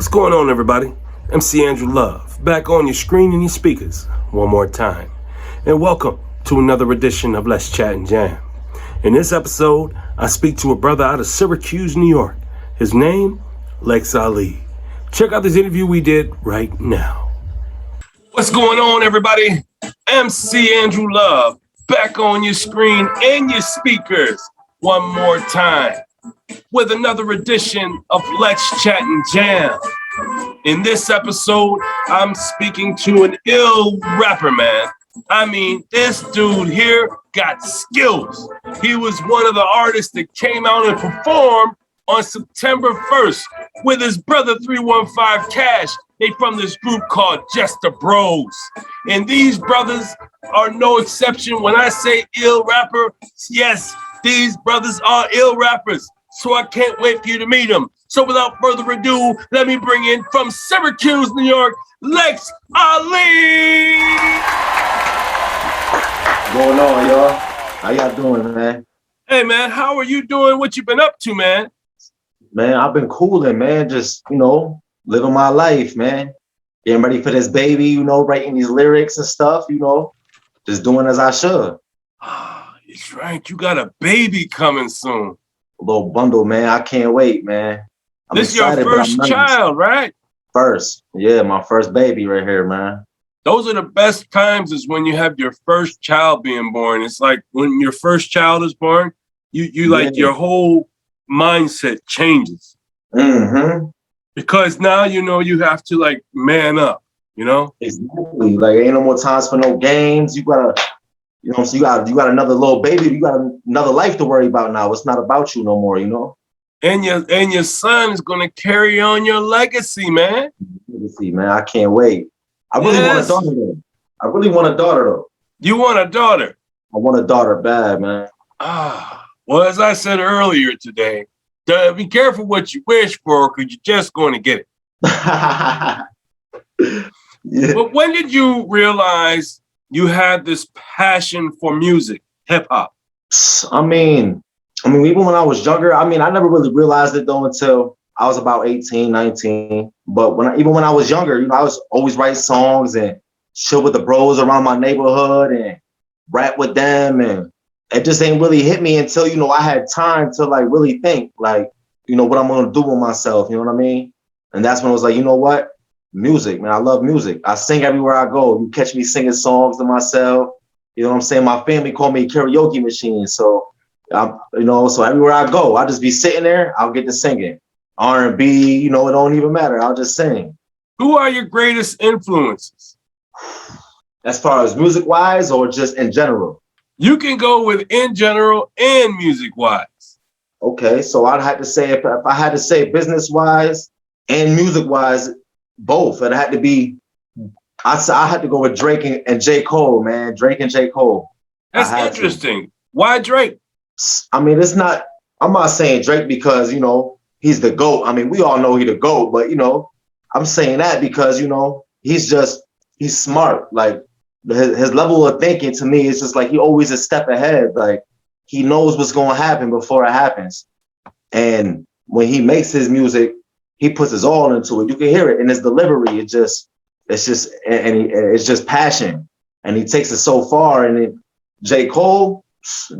What's going on, everybody? MC Andrew Love, back on your screen and your speakers one more time. And welcome to another edition of Let's Chat and Jam. In this episode, I speak to a brother out of Syracuse, New York. His name, Lex Ali. Check out this interview we did right now. What's going on, everybody? MC Andrew Love, back on your screen and your speakers one more time with another edition of Let's Chat and Jam. In this episode, I'm speaking to an ill rapper, man. I mean, this dude here got skills. He was one of the artists that came out and performed on September 1st with his brother 315 Cash. They from this group called Just the Bros. And these brothers are no exception. When I say ill rapper, yes, these brothers are ill rappers. So I can't wait for you to meet them. So without further ado, let me bring in from Syracuse, New York, Lex Ali. What's going on, y'all? How y'all doing, man? Hey, man, how are you doing? What you been up to, man? Man, I've been cooling, man. Just, living my life, man. Getting ready for this baby, writing these lyrics and stuff, just doing as I should. It's right. You got a baby coming soon. A little bundle, man. I can't wait, man. This is your first child, right? First. Yeah, my first baby right here, man. Those are the best times is when you have your first child being born. It's like when your first child is born, you like your whole mindset changes. Mm-hmm. Because now you have to like man up, Exactly. Like ain't no more times for no games. You gotta, so you got another little baby. You got another life to worry about now. It's not about you no more, And your son is gonna carry on your legacy, man. Legacy, man. I can't wait. I really want a daughter though. I really want a daughter though. You want a daughter? I want a daughter bad, man. Well, as I said earlier today, be careful what you wish for, because you're just going to get it. Yeah. But when did you realize you had this passion for music, hip hop? I mean, even when I was younger, I never really realized it though until I was about 18, 19. But even when I was younger, I was always write songs and chill with the bros around my neighborhood and rap with them. And it just ain't really hit me until, I had time to like really think like, what I'm going to do with myself. You know what I mean? And that's when I was like, you know what? Music, man. I love music. I sing everywhere I go. You catch me singing songs to myself. You know what I'm saying? My family call me a karaoke machine. So, so everywhere I go, I'll just be sitting there. I'll get to singing. R&B, it don't even matter. I'll just sing. Who are your greatest influences? As far as music-wise or just in general? You can go with in general and music-wise. Okay, so I'd have to say, if I had to say business-wise and music-wise, both. It had to be, I had to go with Drake and J. Cole, man. Drake and J. Cole. That's interesting. Why Drake? I'm not saying Drake because, he's the GOAT. We all know he's the GOAT, but, I'm saying that because, he's smart. Like his level of thinking to me is just like, he always a step ahead. Like he knows what's going to happen before it happens. And when he makes his music, he puts his all into it. You can hear it in his delivery. It's just passion. And he takes it so far. And then J. Cole,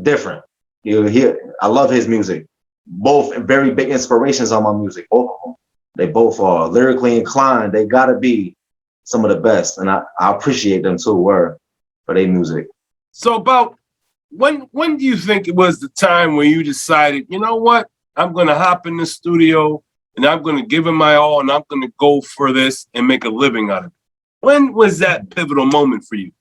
different. I love his music. Both very big inspirations on my music. Both of them. They both are lyrically inclined. They gotta be some of the best. And I appreciate them too, for their music. So about when do you think it was the time when you decided, you know what? I'm gonna hop in the studio and I'm gonna give it my all and I'm gonna go for this and make a living out of it. When was that pivotal moment for you?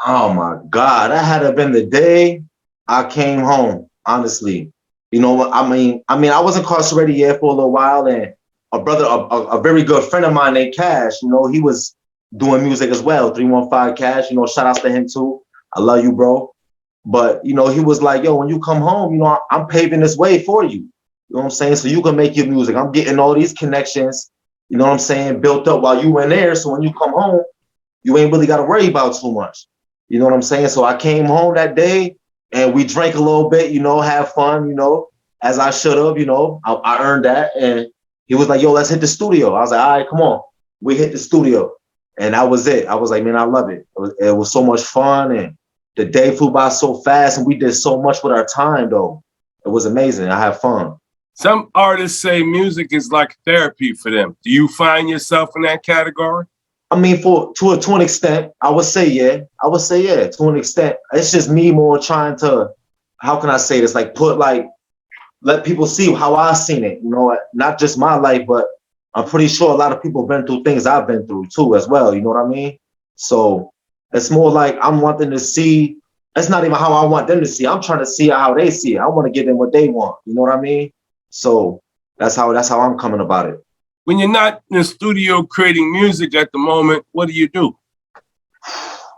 Oh my God, that had to have been the day I came home, honestly. I was incarcerated here for a little while, and a very good friend of mine named Cash, he was doing music as well. 315 Cash, shout outs to him too. I love you, bro. But, he was like, yo, when you come home, I'm paving this way for you. You know what I'm saying? So you can make your music. I'm getting all these connections, built up while you in there. So when you come home, you ain't really got to worry about too much. You know what I'm saying? So I came home that day and we drank a little bit, have fun, as I should have, I earned that. And he was like, yo, let's hit the studio. I was like, all right, come on. We hit the studio. And that was it. I was like, man, I love it. It was so much fun. And the day flew by so fast. And we did so much with our time, though. It was amazing. I had fun. Some artists say music is like therapy for them. Do you find yourself in that category? I mean, to an extent, I would say, yeah. To an extent. It's just me more trying to, how can I say this? Like let people see how I've seen it, you know, not just my life, but I'm pretty sure a lot of people have been through things I've been through too as well. You know what I mean? So it's more like I'm wanting to see, it's not even how I want them to see. I'm trying to see how they see it. I want to give them what they want. You know what I mean? So that's how I'm coming about it. When you're not in the studio creating music at the moment, what do you do?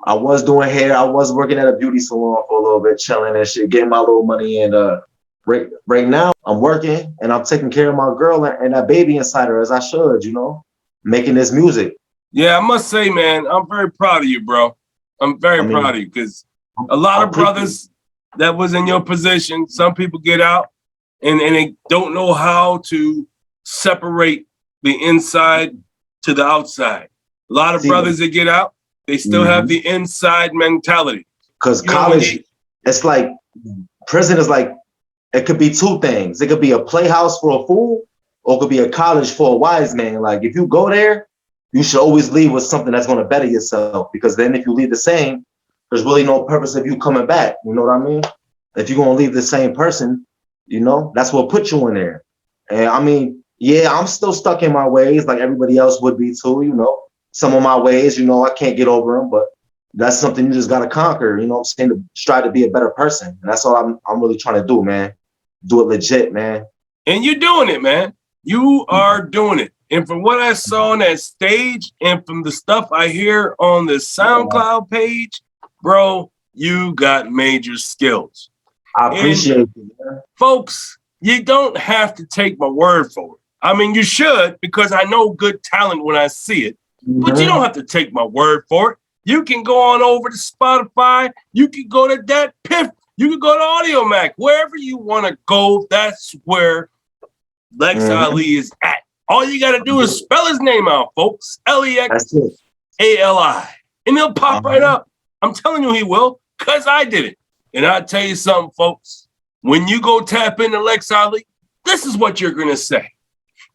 I was doing hair. I was working at a beauty salon for a little bit, chilling and shit, getting my little money. And right now I'm working and I'm taking care of my girl and that baby inside her as I should, you know, making this music. Yeah, I must say, man, I'm very proud of you, bro. I'm very proud of you because a lot of brothers that was in your position, some people get out and they don't know how to separate the inside to the outside. A lot of brothers that get out, they still have the inside mentality. Because college, it's like, prison is like, it could be two things. It could be a playhouse for a fool, or it could be a college for a wise man. Like, if you go there, you should always leave with something that's going to better yourself. Because then if you leave the same, there's really no purpose of you coming back. You know what I mean? If you're going to leave the same person, you know, that's what put you in there. And I mean, yeah, I'm still stuck in my ways like everybody else would be too, you know. Some of my ways, you know, I can't get over them, but that's something you just got to conquer, you know what I'm saying, to strive to be a better person. And that's all I'm really trying to do, man. Do it legit, man. And you're doing it, man. You are doing it. And from what I saw on that stage and from the stuff I hear on the SoundCloud page, bro, you got major skills. I appreciate it, man. Folks, you don't have to take my word for it. I mean, you should, because I know good talent when I see it. But you don't have to take my word for it. You can go on over to Spotify. You can go to DatPiff. You can go to Audio Mac. Wherever you want to go, that's where Lex Ali is at. All you got to do is spell his name out, folks. Lexali. And he'll pop right up. I'm telling you he will, because I did it. And I'll tell you something, folks. When you go tap into Lex Ali, this is what you're going to say.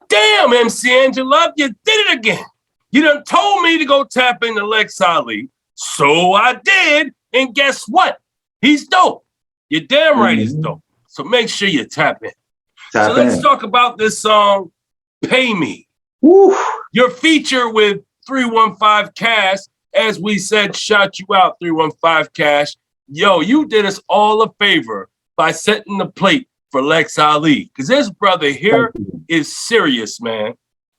Damn, MC Angela, you did it again. You done told me to go tap into Lex Ali, so I did, and guess what? He's dope. You're damn right he's dope. So make sure you tap in. Let's talk about this song, Pay Me. Woo. Your feature with 315 Cash, as we said, shout you out, 315 Cash. Yo, you did us all a favor by setting the plate for Lex Ali, because this brother here is serious, man.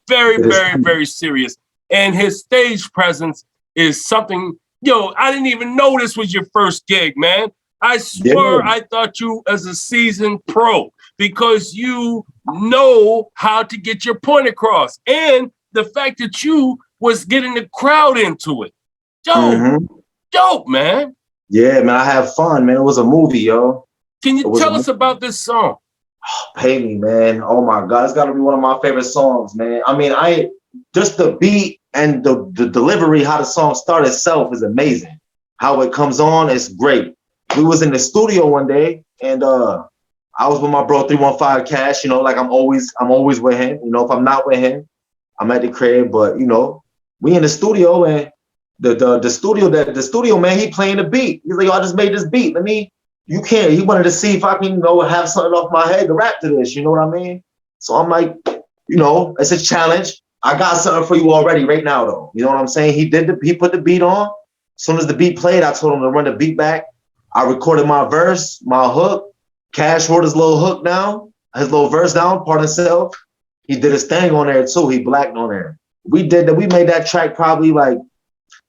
Very, very, very serious. And his stage presence is something, yo, I didn't even know this was your first gig, man. I swear I thought you as a seasoned pro because you know how to get your point across. And the fact that you was getting the crowd into it. Dope, man. Yeah, man, I have fun, man. It was a movie, yo. Can you tell us about this song? Pay Me, man. Oh, my God. It's got to be one of my favorite songs, man. I mean, just the beat and the delivery, how the song started itself is amazing. How it comes on is great. We was in the studio one day and I was with my bro 315 Cash, you know, like I'm always with him. You know, if I'm not with him, I'm at the crib. But you know, we in the studio and the studio man, he playing the beat. He's like, yo, I just made this beat. He wanted to see if I can, you know, have something off my head to rap to this, you know what I mean? So I'm like, you know, it's a challenge. I got something for you already right now, though. You know what I'm saying? He put the beat on. As soon as the beat played, I told him to run the beat back. I recorded my verse, my hook. Cash wrote his little hook down, his little verse down, part himself. He did his thing on there too. He blacked on there. We made that track probably like,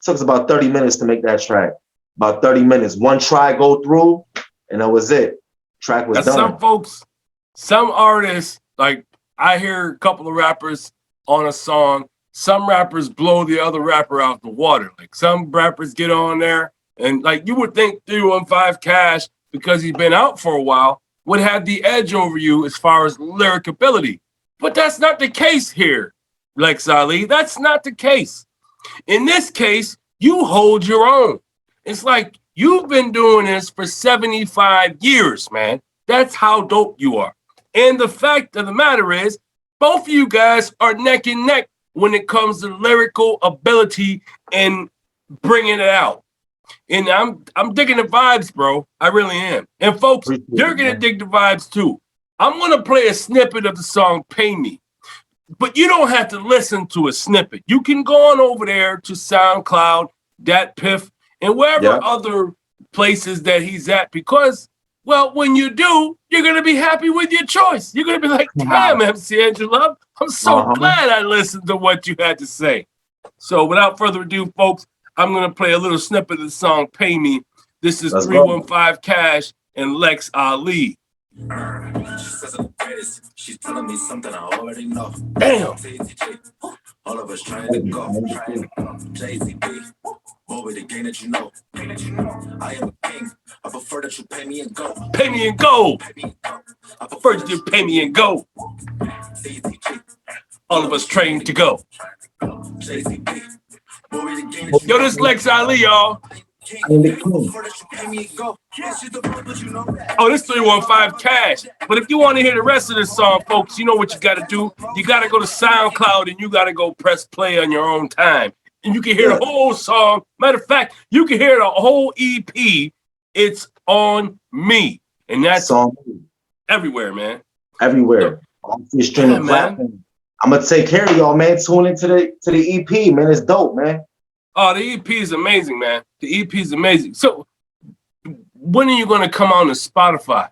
took us about 30 minutes to make that track. About 30 minutes. One try go through, and that was it. Track was done. Some folks, some artists, like I hear a couple of rappers on a song, some rappers blow the other rapper out the water. Like some rappers get on there and like you would think 315 Cash, because he's been out for a while, would have the edge over you as far as lyric ability. But that's not the case here, Lex Ali. That's not the case. In this case, you hold your own. It's like you've been doing this for 75 years, man. That's how dope you are. And the fact of the matter is, both of you guys are neck and neck when it comes to lyrical ability and bringing it out. And I'm digging the vibes, bro. I really am. And folks, you're going to dig the vibes too. I'm going to play a snippet of the song Pay Me. But you don't have to listen to a snippet. You can go on over there to SoundCloud, DatPiff, and wherever other places that he's at, because, well, when you do, you're going to be happy with your choice. You're going to be like, damn, MC Andrew Love, I'm so glad I listened to what you had to say. So without further ado, folks, I'm going to play a little snippet of the song Pay Me. This is 315 Cash and Lex Ali. She says I'm the greatest. She's telling me something I already know. Damn. All of us trying to go. JZB. What with the game that you know? I am a king. I prefer that you pay me and go. Pay me and go. I prefer that you pay me and go. All of us trained to go. JZB. Yo, this Lex Ali, y'all. I'm the king. Oh, this 315 Cash. But if you want to hear the rest of this song, folks, you know what you got to do. You got to go to SoundCloud and you got to go press play on your own time. And you can hear the whole song. Matter of fact, you can hear the whole EP. It's on me. And that's everywhere, man. Everywhere. I'm streaming platform. I'm going to take care of y'all, man. Tune into the EP, man. It's dope, man. Oh, the EP is amazing, man. The EP is amazing. So when are you going to come on to Spotify?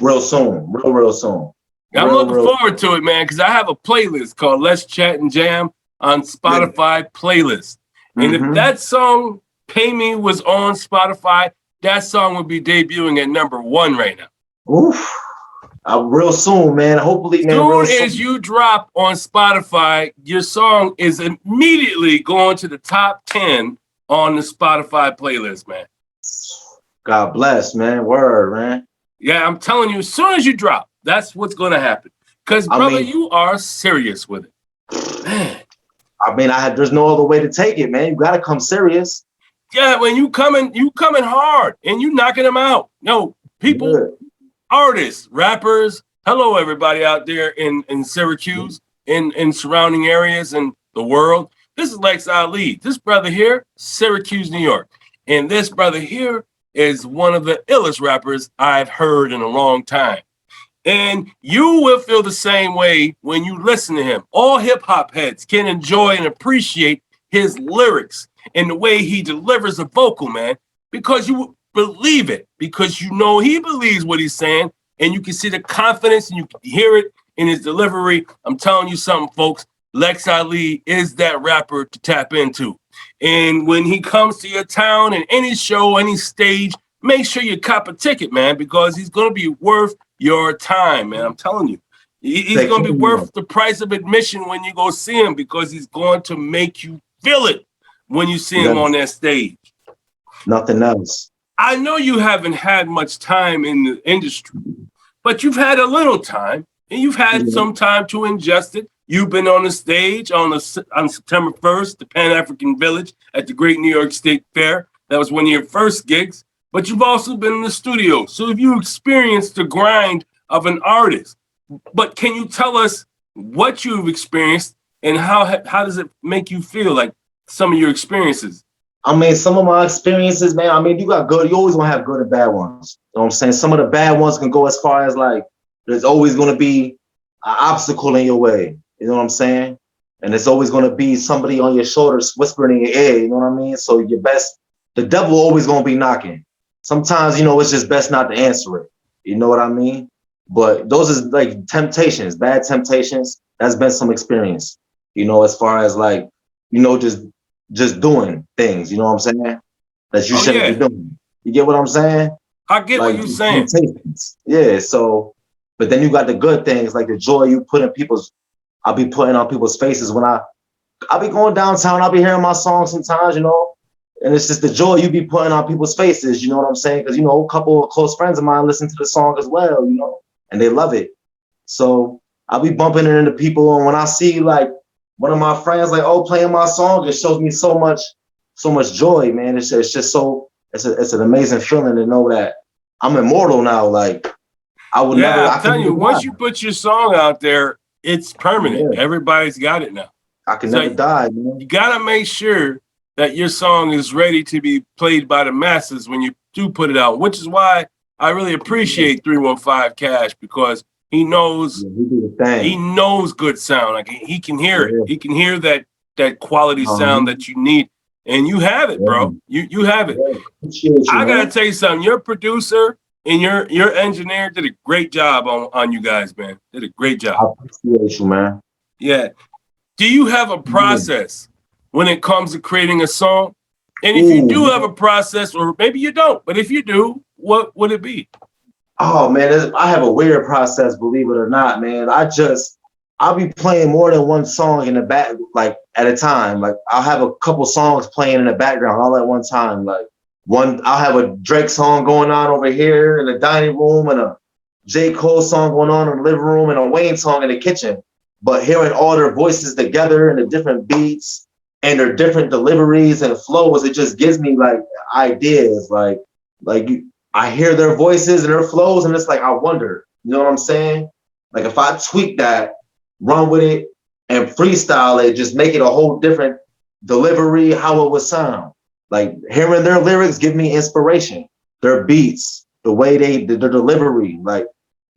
Real soon. Real soon. I'm looking forward to it, man, because I have a playlist called Let's Chat and Jam on Spotify playlist. And if that song, Pay Me, was on Spotify, that song would be debuting at #1 right now. Oof. Real soon, man. Hopefully, man. Soon as you drop on Spotify, your song is immediately going to the top 10 on the Spotify playlist, man. God bless, man. Word, man. Yeah, I'm telling you, as soon as you drop, that's what's going to happen. Because, brother, you are serious with it. Man. I mean, there's no other way to take it, man. You got to come serious. Yeah, when you coming hard and you knocking them out. No, people, artists, rappers. Hello, everybody out there in Syracuse, in surrounding areas and the world. This is Lex Ali. This brother here, Syracuse, New York. And this brother here is one of the illest rappers I've heard in a long time. And you will feel the same way when you listen to him. All hip hop heads can enjoy and appreciate his lyrics and the way he delivers a vocal, man, because you believe it, because you know he believes what he's saying, and you can see the confidence and you can hear it in his delivery. I'm telling you something, folks. Lex Ali is that rapper to tap into. And when he comes to your town and any show, any stage, make sure you cop a ticket, man, because he's going to be worth your time, man. I'm telling you. He's going to be worth the price of admission when you go see him, because he's going to make you feel it when you see him on that stage. Nothing else. I know you haven't had much time in the industry, but you've had a little time, and you've had some time to ingest it. You've been on the stage on September 1st, the Pan-African Village at the Great New York State Fair. That was one of your first gigs, but you've also been in the studio. So if you experienced the grind of an artist, but can you tell us what you've experienced and how does it make you feel, like some of your experiences? I mean, some of my experiences, man, I mean, you always gonna have good and bad ones. You know what I'm saying? Some of the bad ones can go as far as like, there's always gonna be an obstacle in your way. You know what I'm saying? And there's always gonna be somebody on your shoulders whispering in your ear, you know what I mean? So the devil always gonna be knocking. Sometimes, it's just best not to answer it. You know what I mean? But those is like temptations, bad temptations. That's been some experience, as far as like, just doing things, you know what I'm saying? That you shouldn't be doing. You get what I'm saying? I get what you're saying. Yeah, so, but then you got the good things, like the joy you put in I'll be putting on people's faces when I'll be going downtown, I'll be hearing my songs sometimes, and it's just the joy you be putting on people's faces, you know what I'm saying? Because, a couple of close friends of mine listen to the song as well, and they love it. So I'll be bumping it into people, and when I see like one of my friends like, oh, playing my song, it shows me so much joy, man. It's just so it's an amazing feeling to know that I'm immortal now. Like I will never. I'm telling you, once you put your song out there, it's permanent. Yeah. Everybody's got it now. I can never die, man. You gotta make sure that your song is ready to be played by the masses when you do put it out, which is why I really appreciate 315 Cash, because he knows he knows good sound. Like he can hear it. He can hear that quality sound that you need. And you have it, bro. You have it. I gotta tell you something. Your producer and your engineer did a great job on you guys, man. Did a great job. I appreciate you, man. Yeah. Do you have a process when it comes to creating a song? And if you do have a process, or maybe you don't, but if you do, what would it be? Oh man, I have a weird process, believe it or not, man. I'll be playing more than one song in the back, like at a time. Like I'll have a couple songs playing in the background all at one time. Like I'll have a Drake song going on over here in the dining room, and a J. Cole song going on in the living room, and a Wayne song in the kitchen. But hearing all their voices together and the different beats and their different deliveries and flows, it just gives me like ideas. I hear their voices and their flows, and it's like I wonder, you know what I'm saying? Like if I tweak that, run with it, and freestyle it, just make it a whole different delivery, how it would sound. Like hearing their lyrics give me inspiration. Their beats, the way their delivery, like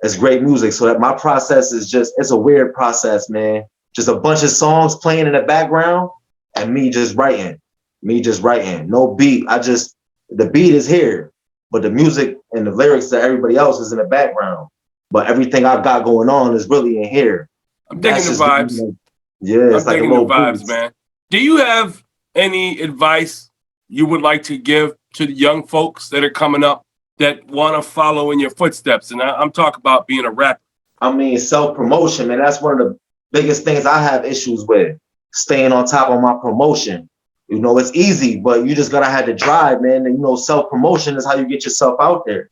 it's great music. So that my process is it's a weird process, man. Just a bunch of songs playing in the background and me just writing. No beat. The beat is here, but the music and the lyrics to everybody else is in the background. But everything I've got going on is really in here. I'm digging the vibes. Yeah, it's I'm like digging the vibes, man. Do you have any advice you would like to give to the young folks that are coming up that want to follow in your footsteps? And I'm talking about being a rapper. I mean, self-promotion, man. That's one of the biggest things I have issues with. Staying on top of my promotion. You know, it's easy, but you just gotta have the drive, man. And you know, self-promotion is how you get yourself out there.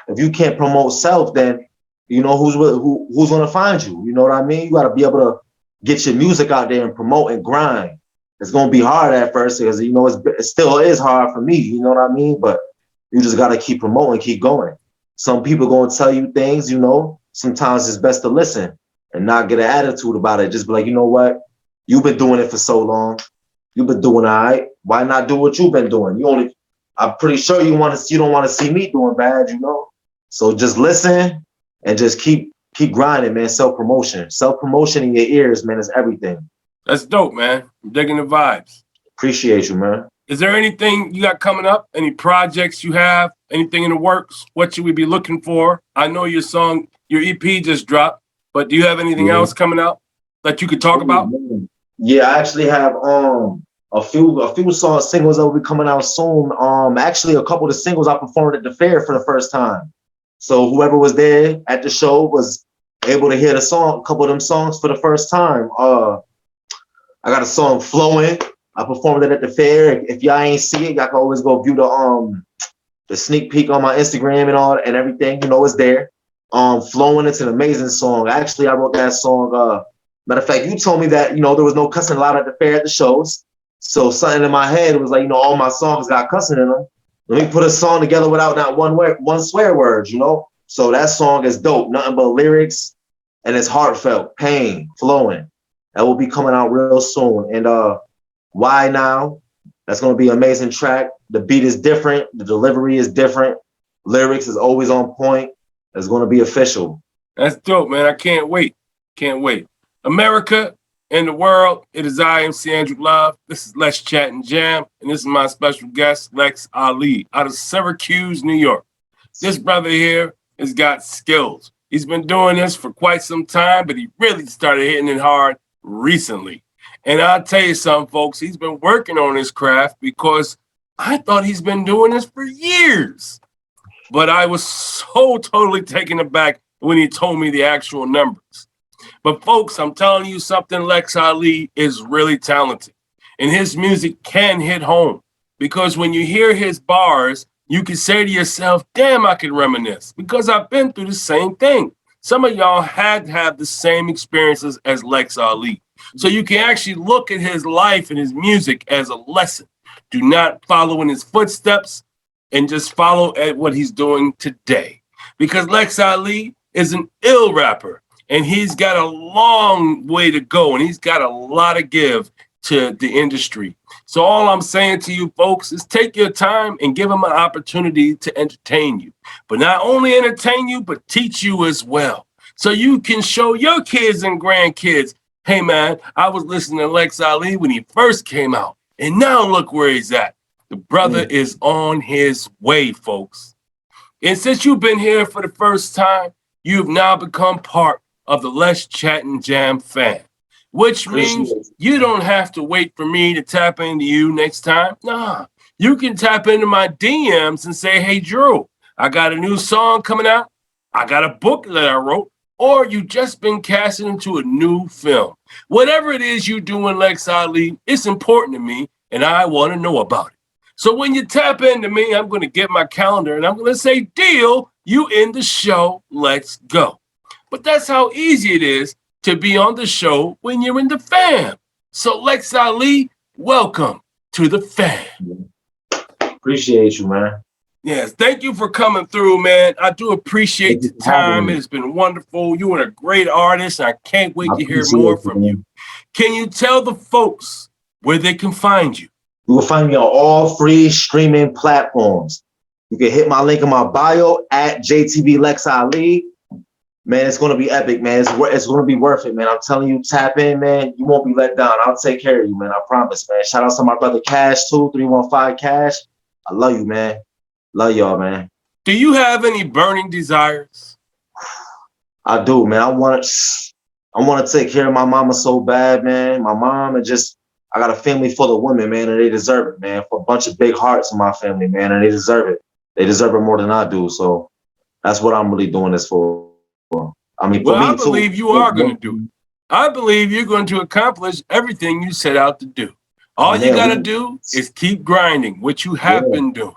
If you can't promote self, then you know who's gonna find you. You know what I mean? You gotta be able to get your music out there and promote and grind. It's gonna be hard at first because you know it still is hard for me. You know what I mean? But you just gotta keep promoting, keep going. Some people gonna tell you things. You know, sometimes it's best to listen and not get an attitude about it. Just be like, you know what? You've been doing it for so long. You've been doing all right. Why not do what you've been doing? I'm pretty sure you don't want to see me doing bad, you know? So just listen and just keep grinding, man. Self-promotion in your ears, man, is everything. That's dope, man. I'm digging the vibes. Appreciate you, man. Is there anything you got coming up? Any projects you have? Anything in the works? What should we be looking for? I know your EP just dropped, but do you have anything else coming out that you could talk about? Yeah, I actually have a few singles that will be coming out soon. Actually, a couple of the singles I performed at the fair for the first time. So whoever was there at the show was able to hear a couple of them songs for the first time. I got a song Flowing. I performed it at the fair. If y'all ain't see it, y'all can always go view the sneak peek on my Instagram and everything. You know, it's there. Flowing, it's an amazing song. Actually, I wrote that song. Matter of fact, you told me that, you know, there was no cussing allowed at the fair at the shows. So something in my head was like, you know, all my songs got cussing in them. Let me put a song together without not one swear word, you know? So that song is dope. Nothing but lyrics, and it's heartfelt, pain, flowing. That will be coming out real soon. And Why Now? That's going to be an amazing track. The beat is different. The delivery is different. Lyrics is always on point. It's going to be official. That's dope, man. I can't wait. Can't wait. America and the world, it is I, MC Andrew Love. This is Let's Chat and Jam, and this is my special guest, Lex Ali, out of Syracuse, New York. This brother here has got skills. He's been doing this for quite some time, but he really started hitting it hard recently. And I'll tell you something, folks, he's been working on his craft because I thought he's been doing this for years. But I was so totally taken aback when he told me the actual numbers. But folks, I'm telling you something, Lex Ali is really talented. And his music can hit home. Because when you hear his bars, you can say to yourself, damn, I can reminisce. Because I've been through the same thing. some of y'all had to have the same experiences as Lex Ali. So you can actually look at his life and his music as a lesson. Do not follow in his footsteps and just follow at what he's doing today. Because Lex Ali is an ill rapper and he's got a long way to go and he's got a lot to give to the industry. So all I'm saying to you folks is take your time and give him an opportunity to entertain you. But not only entertain you, but teach you as well. So you can show your kids and grandkids, hey man, I was listening to Lex Ali when he first came out. And now look where he's at. The brother is on his way, folks. And since you've been here for the first time, you've now become part of the Let's Chat and Jam fan, which means you don't have to wait for me to tap into you next time. Nah, you can tap into my DMs and say, hey, Drew, I got a new song coming out. I got a book that I wrote. Or you just been casted into a new film. Whatever it is you do in Lex Ali, it's important to me, and I want to know about it. So when you tap into me, I'm going to get my calendar, and I'm going to say, deal, you in the show, let's go. But that's how easy it is to be on the show when you're in the fam. So Lex Ali, welcome to the fam. Appreciate you, man. Yes, thank you for coming through, man. I do appreciate the time. It's been wonderful. You are a great artist. I can't wait to hear more from you. Can you tell the folks where they can find you? You will find me on all free streaming platforms. You can hit my link in my bio at JTB Lex Ali. Man, it's going to be epic, man. It's going to be worth it, man. I'm telling you, tap in, man. You won't be let down. I'll take care of you, man. I promise, man. Shout out to my brother Cash, too, 315 Cash. I love you, man. Love y'all, man. Do you have any burning desires? I do, man. I want to take care of my mama so bad, man. My mom, and just, I got a family full of women, man, and they deserve it, man. For a bunch of big hearts in my family, man, and they deserve it. They deserve it more than I do. So that's what I'm really doing this for. I mean, I believe you are going to do it. I believe you're going to accomplish everything you set out to do. All you got to do is keep grinding, which you have been doing.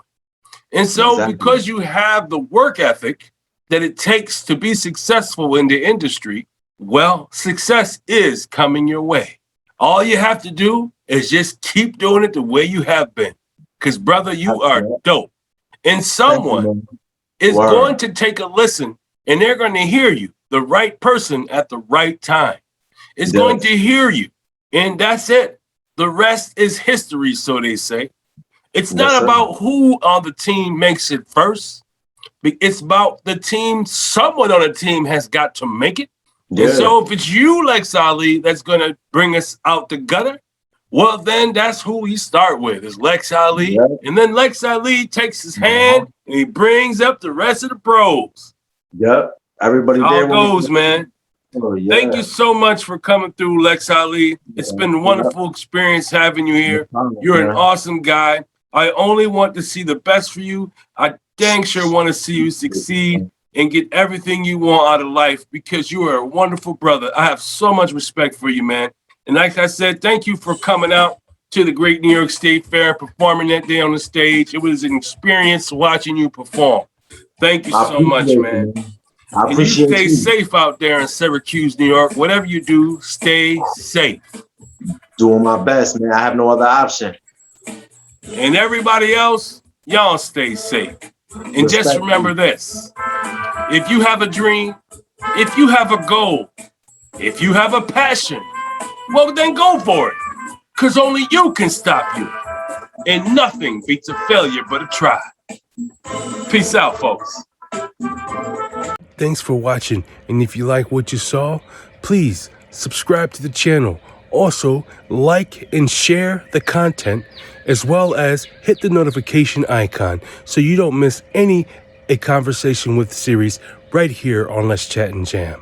And so because you have the work ethic that it takes to be successful in the industry, well, success is coming your way. All you have to do is just keep doing it the way you have been. Because, brother, you are dope. And someone is going to take a listen and they're going to hear you, the right person at the right time. Is going to hear you. And that's it. The rest is history, so they say. It's not about who on the team makes it first. It's about the team. Someone on the team has got to make it. Yeah. And so if it's you, Lex Ali, that's going to bring us out the gutter, well, then that's who we start with is Lex Ali. Yeah. And then Lex Ali takes his hand and he brings up the rest of the pros. Yep. Everybody there. How it goes, man. Oh, yeah. Thank you so much for coming through, Lex Ali. It's been a wonderful experience having you here. You're an awesome guy. I only want to see the best for you. I dang sure want to see you succeed and get everything you want out of life because you are a wonderful brother. I have so much respect for you, man. And like I said, thank you for coming out to the Great New York State Fair and performing that day on the stage. It was an experience watching you perform. Thank you so much, man. I appreciate you. Stay safe out there in Syracuse, New York. Whatever you do, stay safe. Doing my best, man. I have no other option. And everybody else, y'all stay safe. And just remember this. If you have a dream, if you have a goal, if you have a passion, well, then go for it. Because only you can stop you. And nothing beats a failure but a try. Peace out, folks. Thanks for watching. And if you like what you saw, please subscribe to the channel. Also, like and share the content, as well as hit the notification icon so you don't miss any A Conversation With series right here on Let's Chat and Jam.